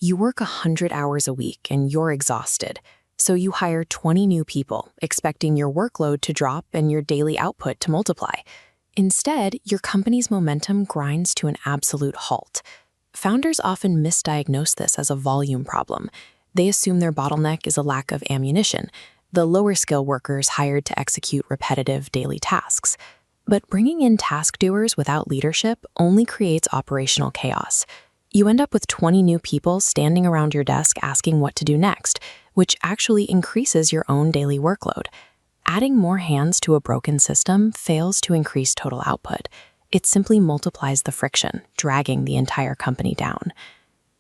You work 100 hours a week and you're exhausted. So you hire 20 new people, expecting your workload to drop and your daily output to multiply. Instead, your company's momentum grinds to an absolute halt. Founders often misdiagnose this as a volume problem. They assume their bottleneck is a lack of ammunition, the lower-skill workers hired to execute repetitive daily tasks. But bringing in task doers without leadership only creates operational chaos. You end up with 20 new people standing around your desk asking what to do next, which actually increases your own daily workload. Adding more hands to a broken system fails to increase total output. It simply multiplies the friction, dragging the entire company down.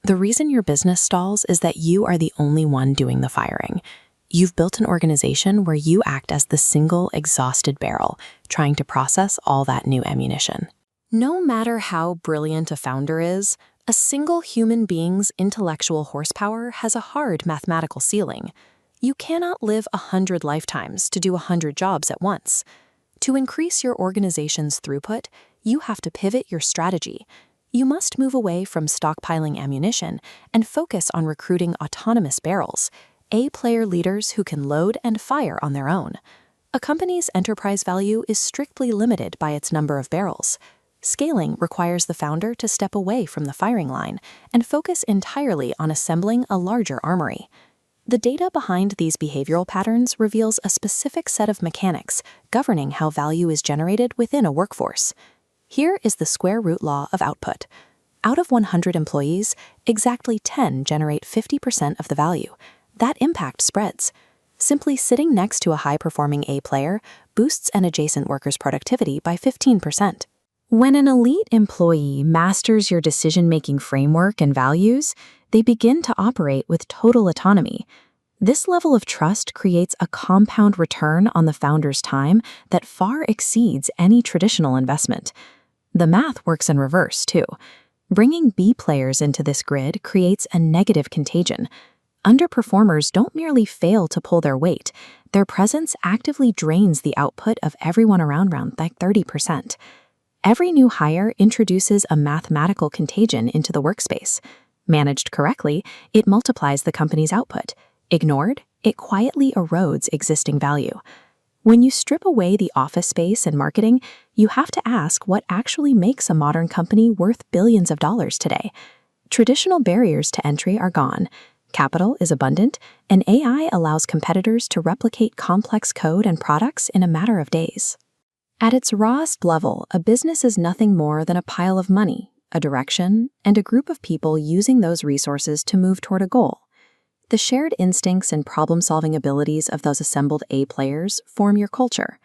The reason your business stalls is that you are the only one doing the firing. You've built an organization where you act as the single exhausted barrel, trying to process all that new ammunition. No matter how brilliant a founder is, a single human being's intellectual horsepower has a hard mathematical ceiling. You cannot live 100 lifetimes to do 100 jobs at once. To increase your organization's throughput, you have to pivot your strategy. You must move away from stockpiling ammunition and focus on recruiting autonomous barrels, A-player leaders who can load and fire on their own. A company's enterprise value is strictly limited by its number of barrels. Scaling requires the founder to step away from the firing line and focus entirely on assembling a larger armory. The data behind these behavioral patterns reveals a specific set of mechanics governing how value is generated within a workforce. Here is the square root law of output. Out of 100 employees, exactly 10 generate 50% of the value. That impact spreads. Simply sitting next to a high-performing A player boosts an adjacent worker's productivity by 15%. When an elite employee masters your decision-making framework and values, they begin to operate with total autonomy. This level of trust creates a compound return on the founder's time that far exceeds any traditional investment. The math works in reverse, too. Bringing B players into this grid creates a negative contagion. Underperformers don't merely fail to pull their weight. Their presence actively drains the output of everyone around by 30%. Every new hire introduces a mathematical contagion into the workspace. Managed correctly, it multiplies the company's output. Ignored, it quietly erodes existing value. When you strip away the office space and marketing, you have to ask what actually makes a modern company worth billions of dollars today. Traditional barriers to entry are gone. Capital is abundant, and AI allows competitors to replicate complex code and products in a matter of days. At its rawest level, a business is nothing more than a pile of money, a direction, and a group of people using those resources to move toward a goal. The shared instincts and problem-solving abilities of those assembled A players form your culture.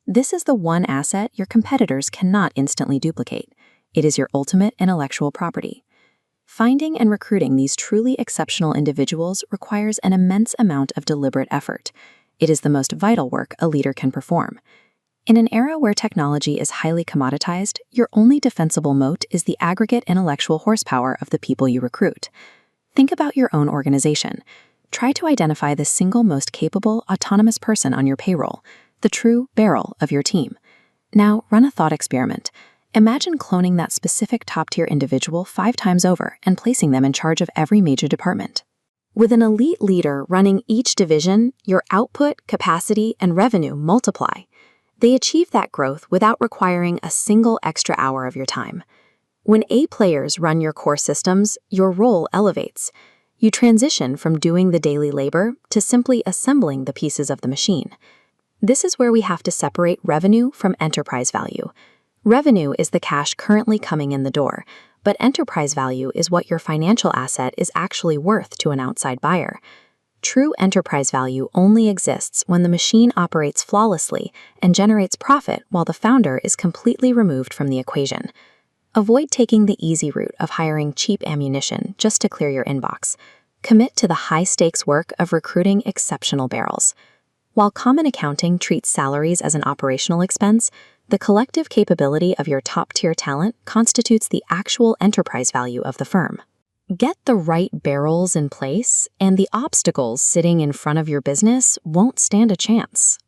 This is the one asset your competitors cannot instantly duplicate. It is your ultimate intellectual property. Finding and recruiting these truly exceptional individuals requires an immense amount of deliberate effort. It is the most vital work a leader can perform. In an era where technology is highly commoditized, your only defensible moat is the aggregate intellectual horsepower of the people you recruit. Think about your own organization. Try to identify the single most capable, autonomous person on your payroll, the true barrel of your team. Now, run a thought experiment. Imagine cloning that specific top-tier individual 5 times over and placing them in charge of every major department. With an elite leader running each division, your output, capacity, and revenue multiply. They achieve that growth without requiring a single extra hour of your time. When A players run your core systems, your role elevates. You transition from doing the daily labor to simply assembling the pieces of the machine. This is where we have to separate revenue from enterprise value. Revenue is the cash currently coming in the door, but enterprise value is what your financial asset is actually worth to an outside buyer. True enterprise value only exists when the machine operates flawlessly and generates profit while the founder is completely removed from the equation. Avoid taking the easy route of hiring cheap ammunition just to clear your inbox. Commit to the high-stakes work of recruiting exceptional barrels. While common accounting treats salaries as an operational expense, the collective capability of your top-tier talent constitutes the actual enterprise value of the firm. Get the right barrels in place, and the obstacles sitting in front of your business won't stand a chance.